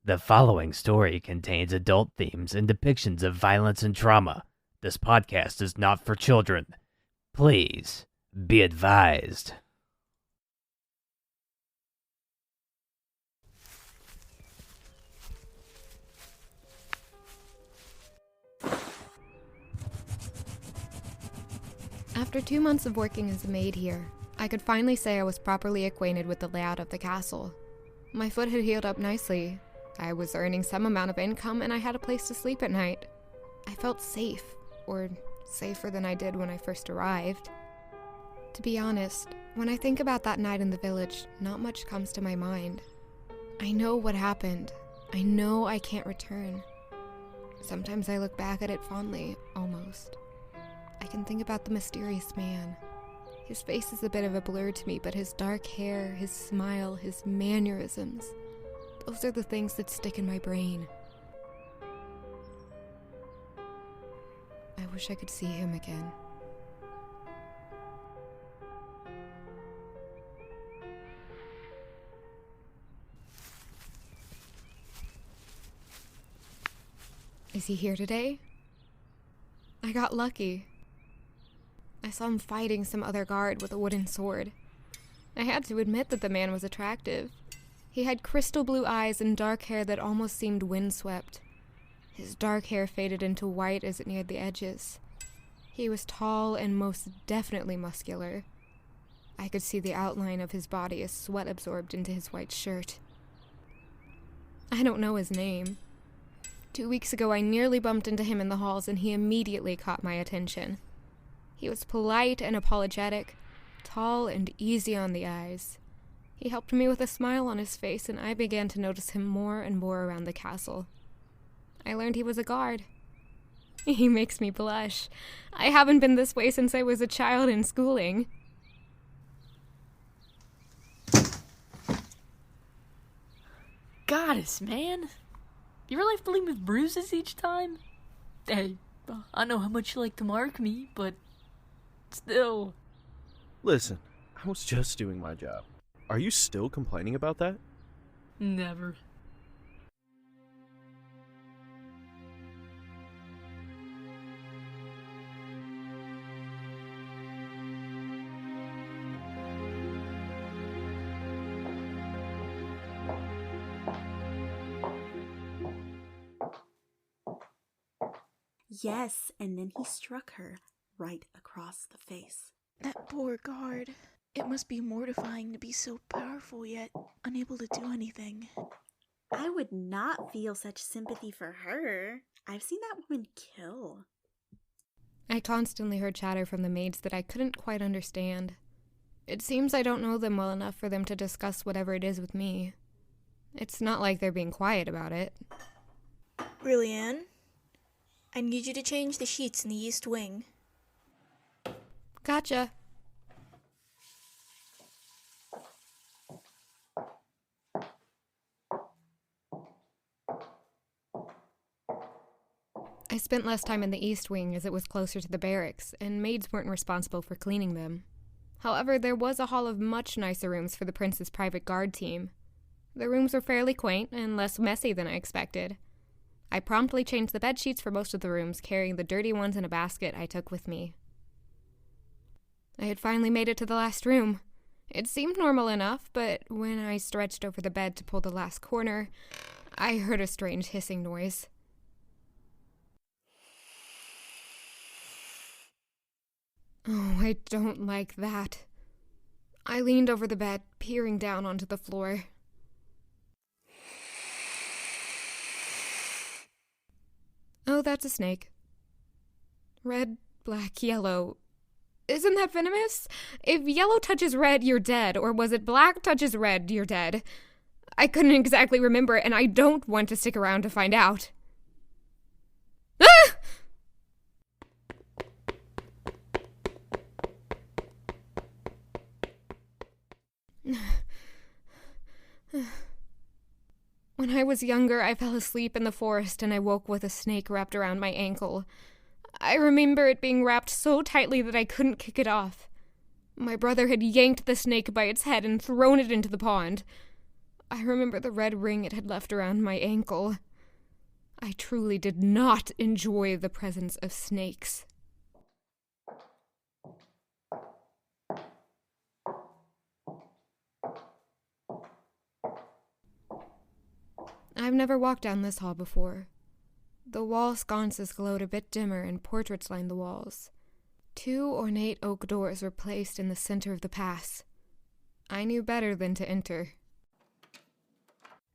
The following story contains adult themes and depictions of violence and trauma. This podcast is not for children. Please be advised. After 2 months of working as a maid here, I could finally say I was properly acquainted with the layout of the castle. My foot had healed up nicely. I was earning some amount of income and I had a place to sleep at night. I felt safe, or safer than I did when I first arrived. To be honest, when I think about that night in the village, not much comes to my mind. I know what happened. I know I can't return. Sometimes I look back at it fondly, almost. I can think about the mysterious man. His face is a bit of a blur to me, but his dark hair, his smile, his mannerisms, those are the things that stick in my brain. I wish I could see him again. Is he here today? I got lucky. I saw him fighting some other guard with a wooden sword. I had to admit that the man was attractive. He had crystal blue eyes and dark hair that almost seemed windswept. His dark hair faded into white as it neared the edges. He was tall and most definitely muscular. I could see the outline of his body as sweat absorbed into his white shirt. I don't know his name. 2 weeks ago, I nearly bumped into him in the halls and he immediately caught my attention. He was polite and apologetic, tall and easy on the eyes. He helped me with a smile on his face, and I began to notice him more and more around the castle. I learned he was a guard. He makes me blush. I haven't been this way since I was a child in schooling. Goddess, man. You really have to leave me with bruises each time? Hey, I know how much you like to mark me, but still. Listen, I was just doing my job. Are you still complaining about that? Never. Yes, and then he struck her right across the face. That poor guard. It must be mortifying to be so powerful yet unable to do anything. I would not feel such sympathy for her. I've seen that woman kill. I constantly heard chatter from the maids that I couldn't quite understand. It seems I don't know them well enough for them to discuss whatever it is with me. It's not like they're being quiet about it. Rilliane, I need you to change the sheets in the east wing. Gotcha. I spent less time in the East Wing as it was closer to the barracks, and maids weren't responsible for cleaning them. However, there was a hall of much nicer rooms for the prince's private guard team. The rooms were fairly quaint and less messy than I expected. I promptly changed the bed sheets for most of the rooms, carrying the dirty ones in a basket I took with me. I had finally made it to the last room. It seemed normal enough, but when I stretched over the bed to pull the last corner, I heard a strange hissing noise. Oh, I don't like that. I leaned over the bed, peering down onto the floor. Oh, that's a snake. Red, black, yellow. Isn't that venomous? If yellow touches red, you're dead. Or was it black touches red, you're dead? I couldn't exactly remember, and I don't want to stick around to find out. Ah! When I was younger, I fell asleep in the forest and I woke with a snake wrapped around my ankle. I remember it being wrapped so tightly that I couldn't kick it off. My brother had yanked the snake by its head and thrown it into the pond. I remember the red ring it had left around my ankle. I truly did not enjoy the presence of snakes. I've never walked down this hall before. The wall sconces glowed a bit dimmer and portraits lined the walls. 2 ornate oak doors were placed in the center of the pass. I knew better than to enter.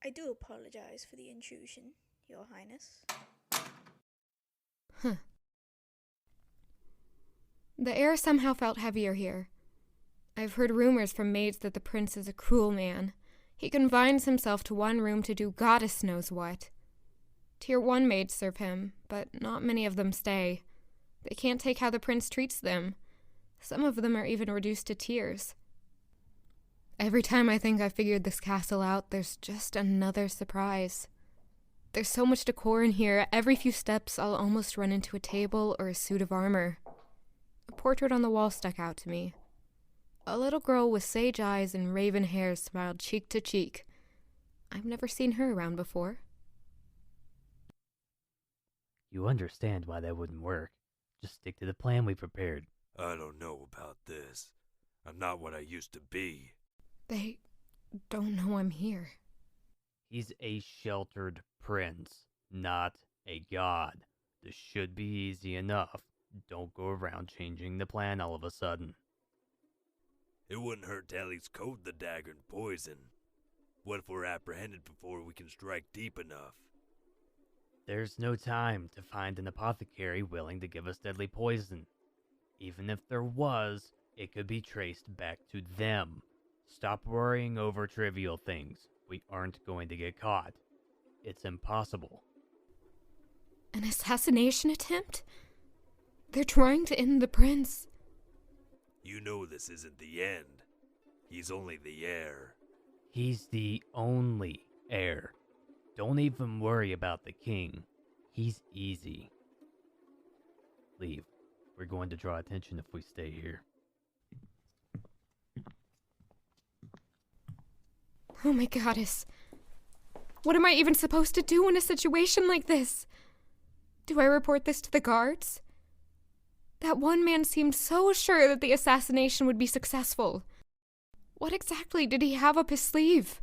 I do apologize for the intrusion, Your Highness. The air somehow felt heavier here. I've heard rumors from maids that the prince is a cruel man. He confines himself to one room to do goddess knows what. Tier 1 maids serve him, but not many of them stay. They can't take how the prince treats them. Some of them are even reduced to tears. Every time I think I've figured this castle out, there's just another surprise. There's so much decor in here, every few steps I'll almost run into a table or a suit of armor. A portrait on the wall stuck out to me. A little girl with sage eyes and raven hair smiled cheek to cheek. I've never seen her around before. You understand why that wouldn't work. Just stick to the plan we prepared. I don't know about this. I'm not what I used to be. They don't know I'm here. He's a sheltered prince, not a god. This should be easy enough. Don't go around changing the plan all of a sudden. It wouldn't hurt to at least coat the dagger in poison. What if we're apprehended before we can strike deep enough? There's no time to find an apothecary willing to give us deadly poison. Even if there was, it could be traced back to them. Stop worrying over trivial things. We aren't going to get caught. It's impossible. An assassination attempt? They're trying to end the prince. You know this isn't the end. He's only the heir. He's the only heir. Don't even worry about the king. He's easy. Leave. We're going to draw attention if we stay here. Oh my goddess. What am I even supposed to do in a situation like this? Do I report this to the guards? That one man seemed so sure that the assassination would be successful. What exactly did he have up his sleeve?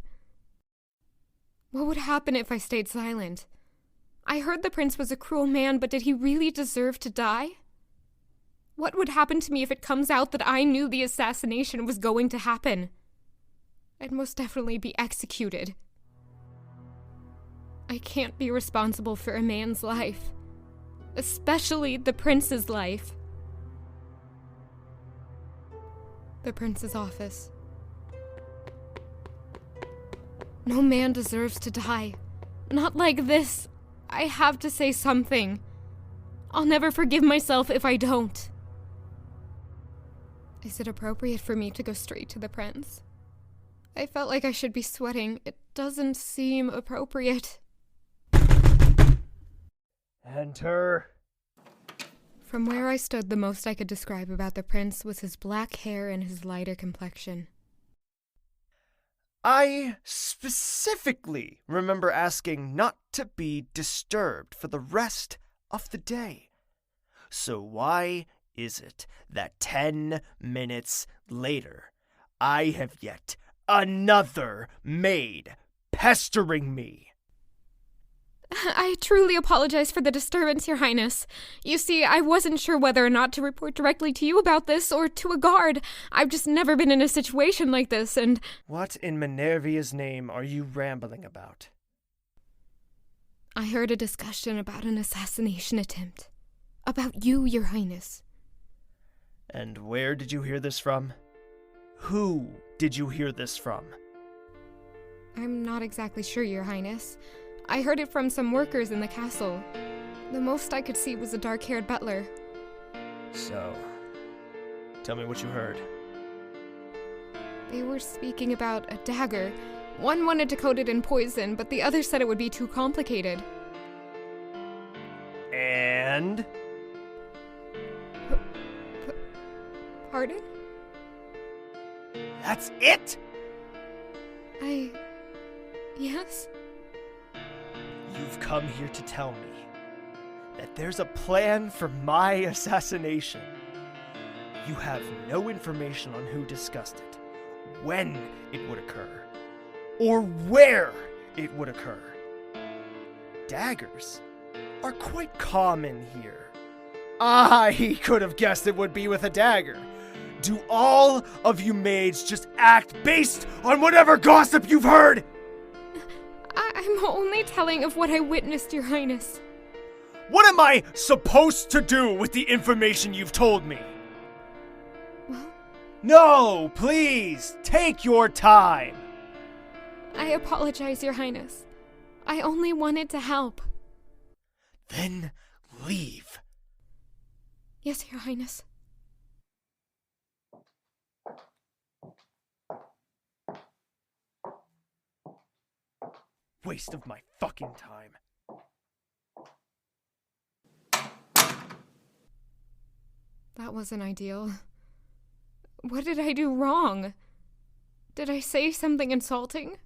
What would happen if I stayed silent? I heard the prince was a cruel man, but did he really deserve to die? What would happen to me if it comes out that I knew the assassination was going to happen? I'd most definitely be executed. I can't be responsible for a man's life, especially the prince's life. The prince's office. No man deserves to die. Not like this. I have to say something. I'll never forgive myself if I don't. Is it appropriate for me to go straight to the prince? I felt like I should be sweating. It doesn't seem appropriate. Enter. From where I stood, the most I could describe about the prince was his black hair and his lighter complexion. I specifically remember asking not to be disturbed for the rest of the day. So why is it that 10 minutes later, I have yet another maid pestering me? I truly apologize for the disturbance, Your Highness. You see, I wasn't sure whether or not to report directly to you about this or to a guard. I've just never been in a situation like this, and... What in Minervia's name are you rambling about? I heard a discussion about an assassination attempt. About you, Your Highness. And where did you hear this from? Who did you hear this from? I'm not exactly sure, Your Highness. I heard it from some workers in the castle. The most I could see was a dark-haired butler. So, tell me what you heard. They were speaking about a dagger. One wanted to coat it in poison, but the other said it would be too complicated. And? Pardon? That's it? Yes? You've come here to tell me that there's a plan for my assassination. You have no information on who discussed it, when it would occur, or where it would occur. Daggers are quite common here. I could have guessed it would be with a dagger. Do all of you maids just act based on whatever gossip you've heard? I'm only telling of what I witnessed, Your Highness. What am I supposed to do with the information you've told me? Well, No, please, take your time. I apologize, Your Highness. I only wanted to help. Then leave. Yes, Your Highness. Waste of my fucking time. That wasn't ideal. What did I do wrong? Did I say something insulting?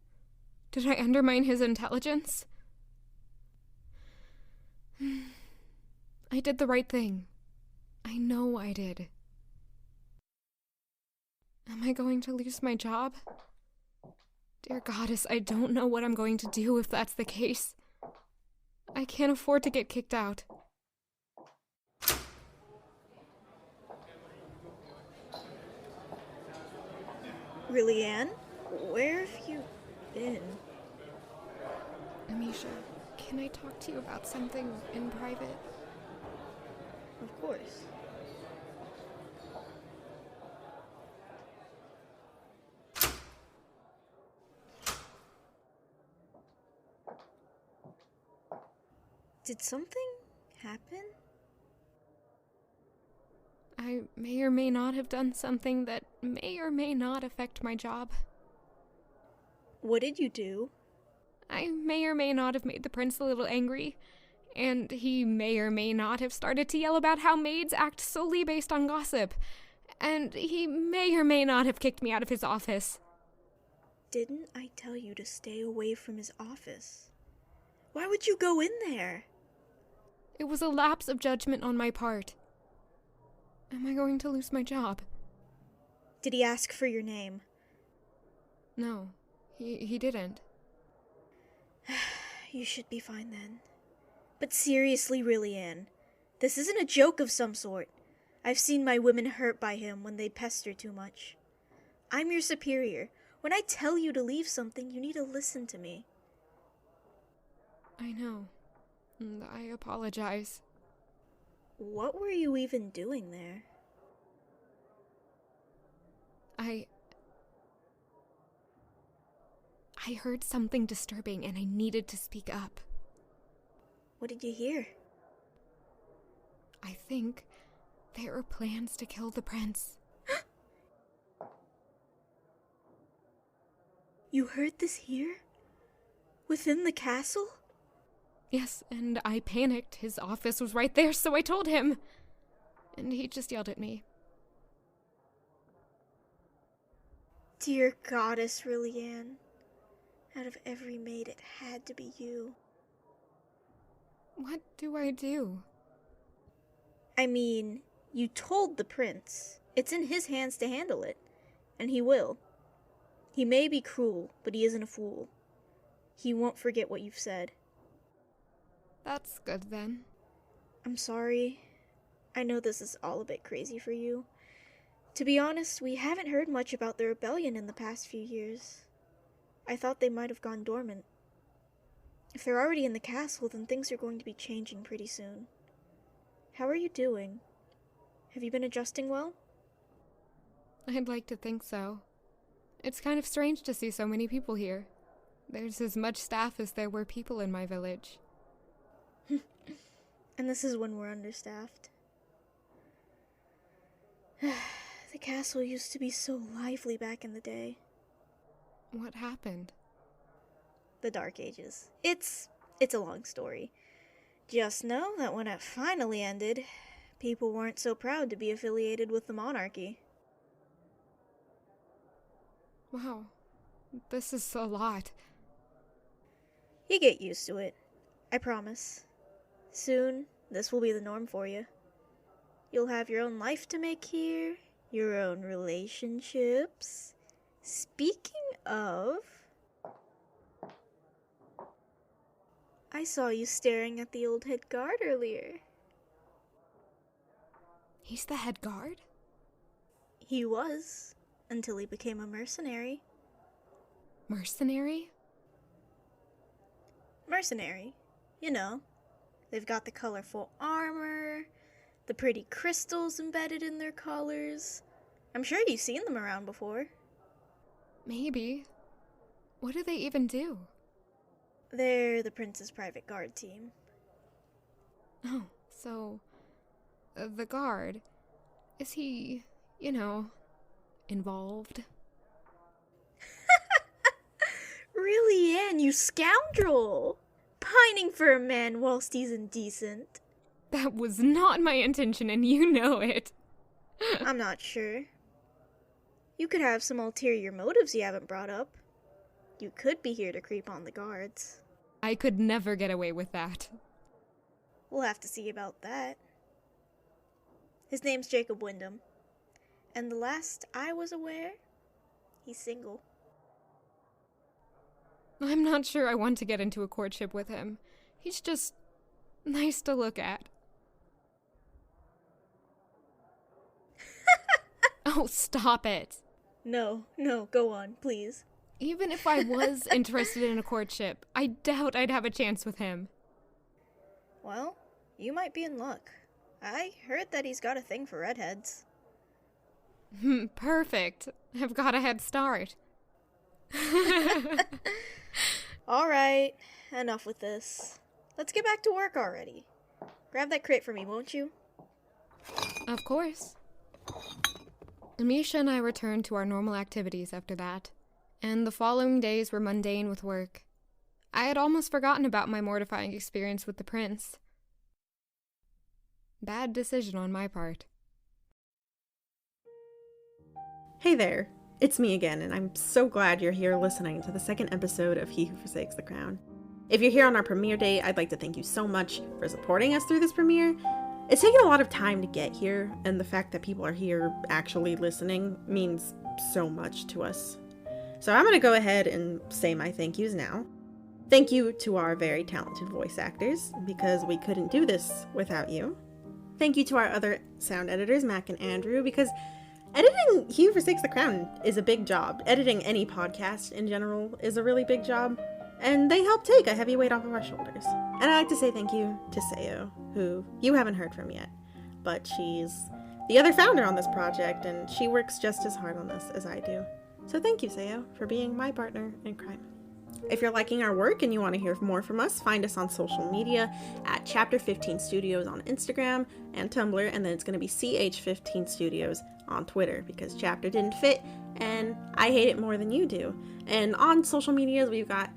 Did I undermine his intelligence? I did the right thing. I know I did. Am I going to lose my job? Dear Goddess, I don't know what I'm going to do if that's the case. I can't afford to get kicked out. Rilliane, where have you been? Amisha, can I talk to you about something in private? Of course. Did something happen? I may or may not have done something that may or may not affect my job. What did you do? I may or may not have made the prince a little angry, and he may or may not have started to yell about how maids act solely based on gossip, and he may or may not have kicked me out of his office. Didn't I tell you to stay away from his office? Why would you go in there? It was a lapse of judgment on my part. Am I going to lose my job? Did he ask for your name? No, he didn't. You should be fine then. But seriously, Rilliane, this isn't a joke of some sort. I've seen my women hurt by him when they pester too much. I'm your superior. When I tell you to leave something, you need to listen to me. I know. And I apologize. What were you even doing there? I heard something disturbing and I needed to speak up. What did you hear? I think there are plans to kill the prince. You heard this here? Within the castle? Yes, and I panicked. His office was right there, so I told him. And he just yelled at me. Dear Goddess, Rilliane. Out of every maid, it had to be you. What do I do? I mean, you told the prince. It's in his hands to handle it. And he will. He may be cruel, but he isn't a fool. He won't forget what you've said. That's good then. I'm sorry. I know this is all a bit crazy for you. To be honest, we haven't heard much about the rebellion in the past few years. I thought they might have gone dormant. If they're already in the castle, then things are going to be changing pretty soon. How are you doing? Have you been adjusting well? I'd like to think so. It's kind of strange to see so many people here. There's as much staff as there were people in my village. And this is when we're understaffed. The castle used to be so lively back in the day. What happened? The Dark Ages. It's a long story. Just know that when it finally ended, people weren't so proud to be affiliated with the monarchy. Wow, this is a lot. You get used to it. I promise. Soon, this will be the norm for you. You'll have your own life to make here, your own relationships. Speaking of, I saw you staring at the old head guard earlier. He's the head guard? He was, until he became a mercenary. Mercenary? Mercenary. You know, they've got the colorful armor, the pretty crystals embedded in their collars. I'm sure you've seen them around before. Maybe. What do they even do? They're the prince's private guard team. Oh, so... the guard. Is he, involved? Rilliane, you scoundrel! Pining for a man whilst he's indecent. That was not my intention, and you know it. I'm not sure. You could have some ulterior motives you haven't brought up. You could be here to creep on the guards. I could never get away with that. We'll have to see about that. His name's Jacob Wyndham. And the last I was aware, he's single. I'm not sure I want to get into a courtship with him. He's just nice to look at. Oh, stop it. No, go on, please. Even if I was interested in a courtship, I doubt I'd have a chance with him. Well, you might be in luck. I heard that he's got a thing for redheads. Perfect. I've got a head start. Alright, enough with this. Let's get back to work already. Grab that crate for me, won't you? Of course. Amisha and I returned to our normal activities after that, and the following days were mundane with work. I had almost forgotten about my mortifying experience with the prince. Bad decision on my part. Hey there, it's me again, and I'm so glad you're here listening to the second episode of He Who Forsakes the Crown. If you're here on our premiere day, I'd like to thank you so much for supporting us through this premiere. It's taken a lot of time to get here, and the fact that people are here actually listening means so much to us. So I'm going to go ahead and say my thank yous now. Thank you to our very talented voice actors, because we couldn't do this without you. Thank you to our other sound editors, Mac and Andrew, because editing He Who Forsakes the Crown is a big job. Editing any podcast in general is a really big job, and they help take a heavy weight off of our shoulders. And I'd like to say thank you to Sayo, who you haven't heard from yet, but she's the other founder on this project, and she works just as hard on this as I do. So thank you, Sayo, for being my partner in crime. If you're liking our work and you want to hear more from us, find us on social media at Chapter 15 Studios on Instagram and Tumblr, and then it's going to be CH15 Studios on Twitter, because Chapter didn't fit, and I hate it more than you do. And on social medias, we've got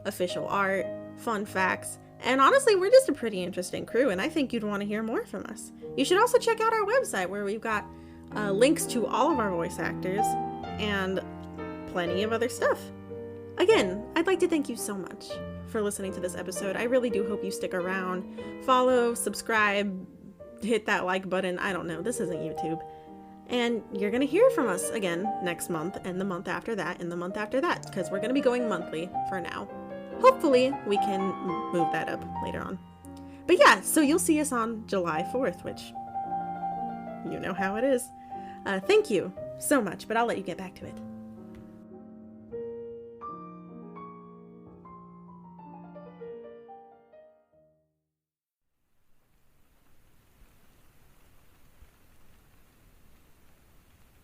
official art, fun facts, and honestly, we're just a pretty interesting crew, and I think you'd want to hear more from us. You should also check out our website, where we've got links to all of our voice actors and plenty of other stuff. Again, I'd like to thank you so much for listening to this episode. I really do hope you stick around. Follow, subscribe, hit that like button. I don't know, this isn't YouTube. And you're going to hear from us again next month, and the month after that, and the month after that, because we're going to be going monthly for now. Hopefully, we can move that up later on. But yeah, so you'll see us on July 4th, which you know how it is. Thank you so much, but I'll let you get back to it.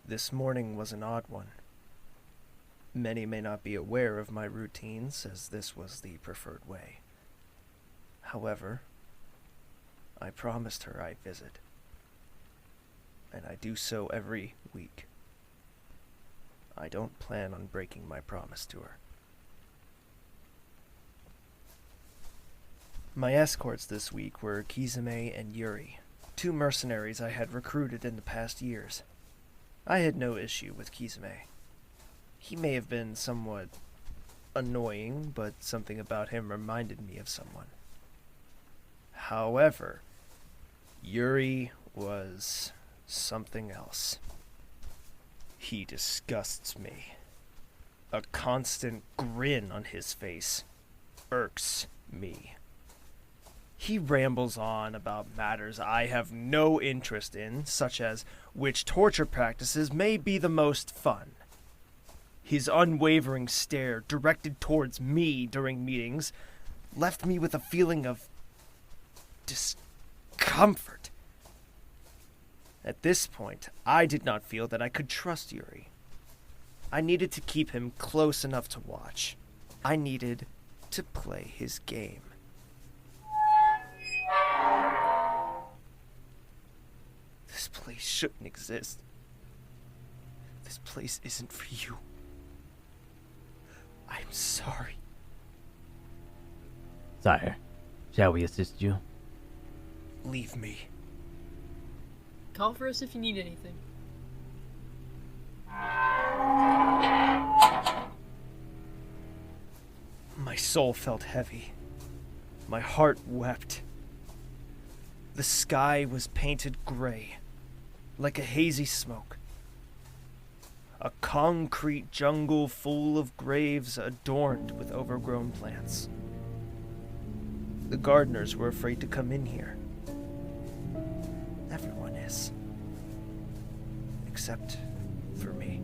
This morning was an odd one. Many may not be aware of my routines, as this was the preferred way. However, I promised her I'd visit, and I do so every week. I don't plan on breaking my promise to her. My escorts this week were Kizame and Yuri, two mercenaries I had recruited in the past years. I had no issue with Kizame. He may have been somewhat annoying, but something about him reminded me of someone. However, Yuri was something else. He disgusts me. A constant grin on his face irks me. He rambles on about matters I have no interest in, such as which torture practices may be the most fun. His unwavering stare directed towards me during meetings left me with a feeling of discomfort. At this point, I did not feel that I could trust Yuri. I needed to keep him close enough to watch. I needed to play his game. This place shouldn't exist. This place isn't for you. I'm sorry. Sire, shall we assist you? Leave me. Call for us if you need anything. My soul felt heavy. My heart wept. The sky was painted gray, like a hazy smoke. A concrete jungle full of graves adorned with overgrown plants. The gardeners were afraid to come in here. Everyone is. Except for me.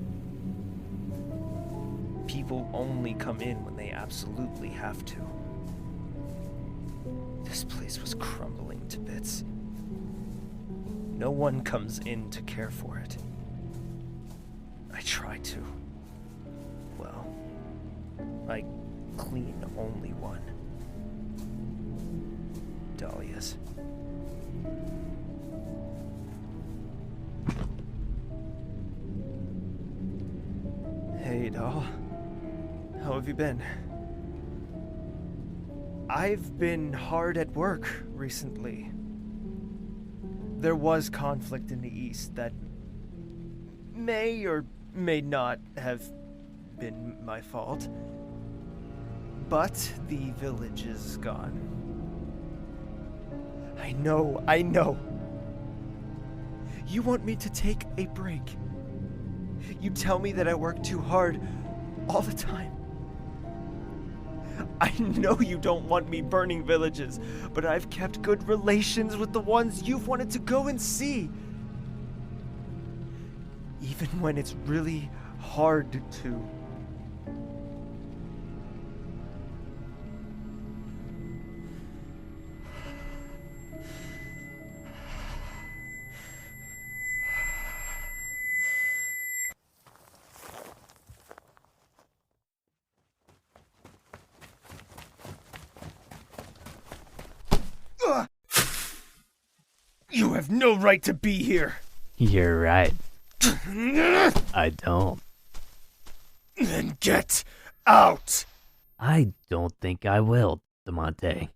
People only come in when they absolutely have to. This place was crumbling to bits. No one comes in to care for it. I try to. Well, I clean only one. Dahlia's. Hey, doll. How have you been? I've been hard at work recently. There was conflict in the East that may or may not have been my fault. But the village is gone. I know. You want me to take a break. You tell me that I work too hard all the time. I know you don't want me burning villages, but I've kept good relations with the ones you've wanted to go and see. Even when it's really hard to. You have no right to be here. You're right. I don't. Then get out. I don't think I will, Demonte.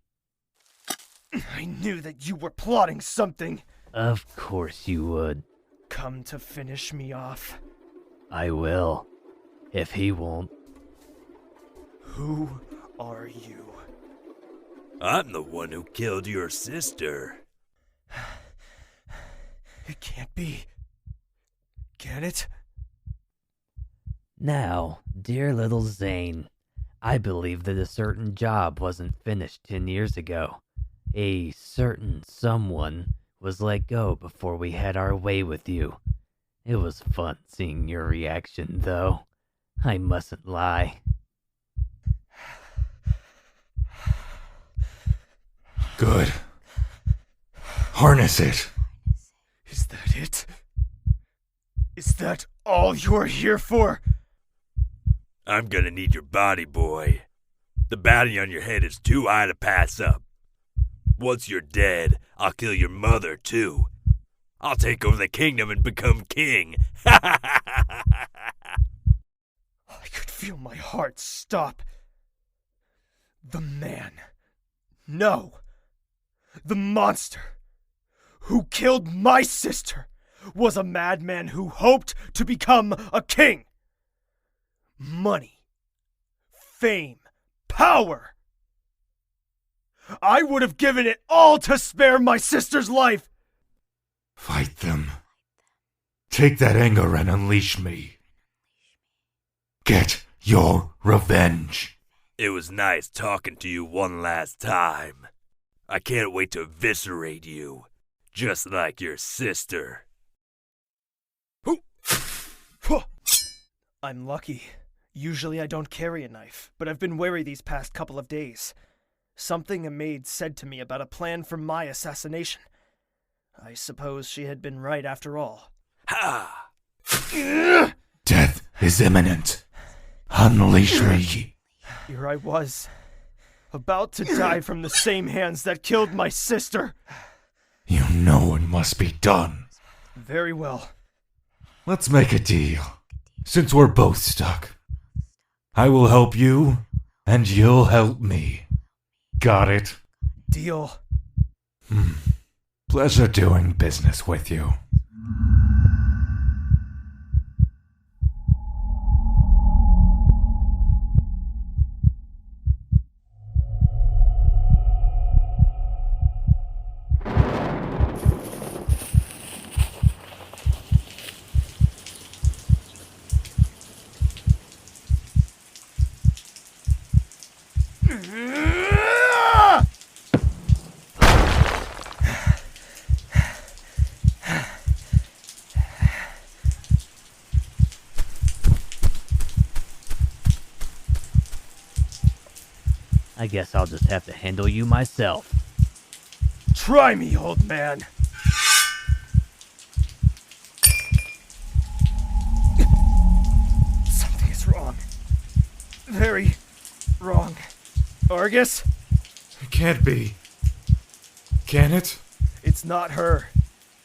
I knew that you were plotting something. Of course you would. Come to finish me off. I will. If he won't. Who are you? I'm the one who killed your sister. It can't be. Can it? Now, dear little Zayn, I believe that a certain job wasn't finished 10 years ago. A certain someone was let go before we had our way with you. It was fun seeing your reaction, though. I mustn't lie. Good. Harness it. Is that it? Is that all you're here for? I'm gonna need your body, boy. The bounty on your head is too high to pass up. Once you're dead, I'll kill your mother, too. I'll take over the kingdom and become king. I could feel my heart stop. The man. No. The monster who killed my sister was a madman who hoped to become a king. Money, fame, power. I would have given it all to spare my sister's life. Fight them. Take that anger and unleash me. Get your revenge. It was nice talking to you one last time. I can't wait to eviscerate you, just like your sister. I'm lucky. Usually I don't carry a knife, but I've been wary these past couple of days. Something a maid said to me about a plan for my assassination. I suppose she had been right after all. Ha! Death is imminent. Unleash me. Here I was, about to die from the same hands that killed my sister. You know it must be done. Very well. Let's make a deal. Since we're both stuck, I will help you, and you'll help me. Got it? Deal. Pleasure doing business with you. I guess I'll just have to handle you myself. Try me, old man. Something is wrong. Very wrong. Argus? It can't be. Can it? It's not her.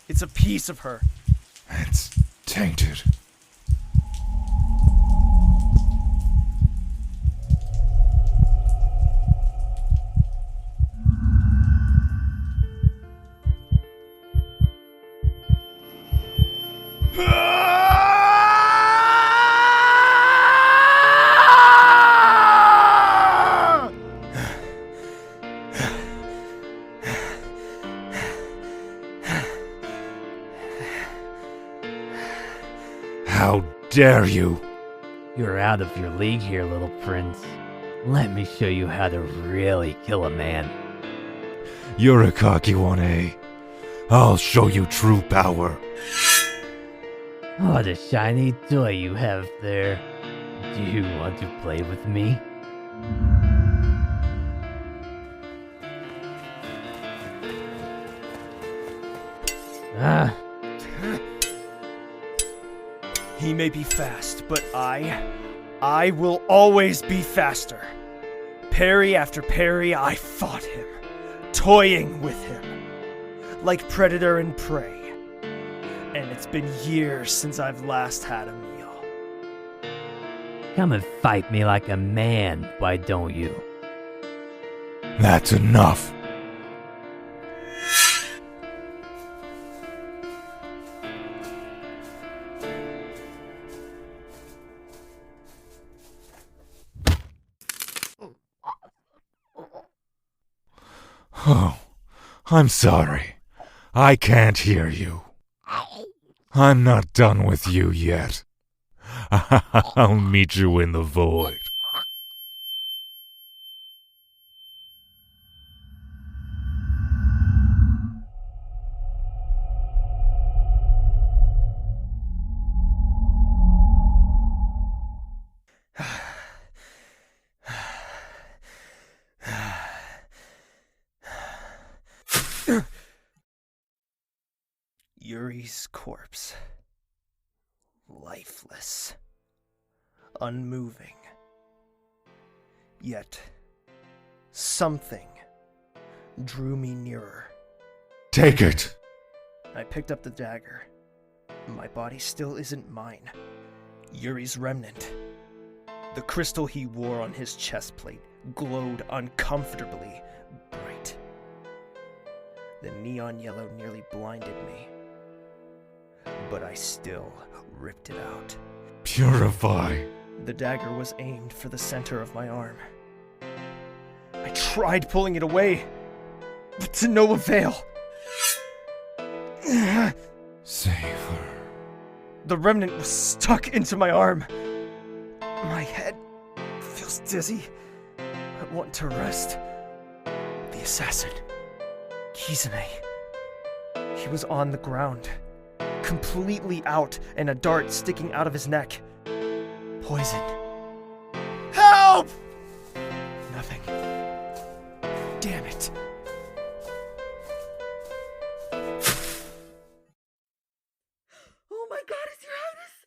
It's a piece of her. It's tainted. How dare you? You're out of your league here, little prince. Let me show you how to really kill a man. You're a cocky one, eh? I'll show you true power. What a shiny toy you have there. Do you want to play with me? He may be fast, but I will always be faster. Parry after parry, I fought him, toying with him, like predator and prey. And it's been years since I've last had a meal. Come and fight me like a man, why don't you? That's enough. Oh, I'm sorry. I can't hear you. I'm not done with you yet. I'll meet you in the void. Yuri's corpse. Lifeless. Unmoving. Yet, something drew me nearer. Take it. I picked up the dagger. My body still isn't mine. Yuri's remnant. The crystal he wore on his chest plate glowed uncomfortably bright. The neon yellow nearly blinded me, but I still ripped it out. Purify. The dagger was aimed for the center of my arm. I tried pulling it away, but to no avail. Save her. The remnant was stuck into my arm. My head feels dizzy. I want to rest. The assassin, Kisame. He was on the ground, completely out, and a dart sticking out of his neck. Poison. Help! Nothing. Damn it. Oh my god, it's your highness!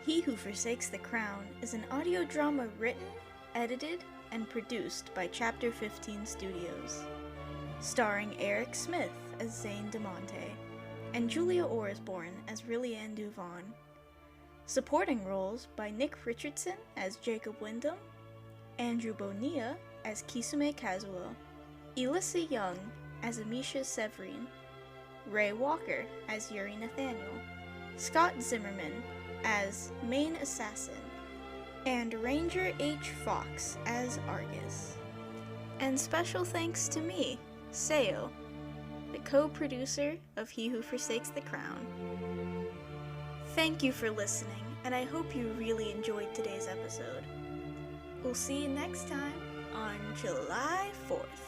He Who Forsakes the Crown is an audio drama written, edited, and produced by Chapter 15 Studios, starring Eric Smith as Zayn DeMonte and Julia Orsborn as Rilliane Duvon. Supporting roles by Nick Richardson as Jacob Wyndham, Andrew Bonilla as Kisame Kazuo, Elissa Young as Amisha Severine, Ray Walker as Yuri Nathaniel, Scott Zimmerman as Main Assassin, and Ranger H. Fox as Argus. And special thanks to me, Seo, the co-producer of He Who Forsakes the Crown. Thank you for listening, and I hope you really enjoyed today's episode. We'll see you next time on July 4th.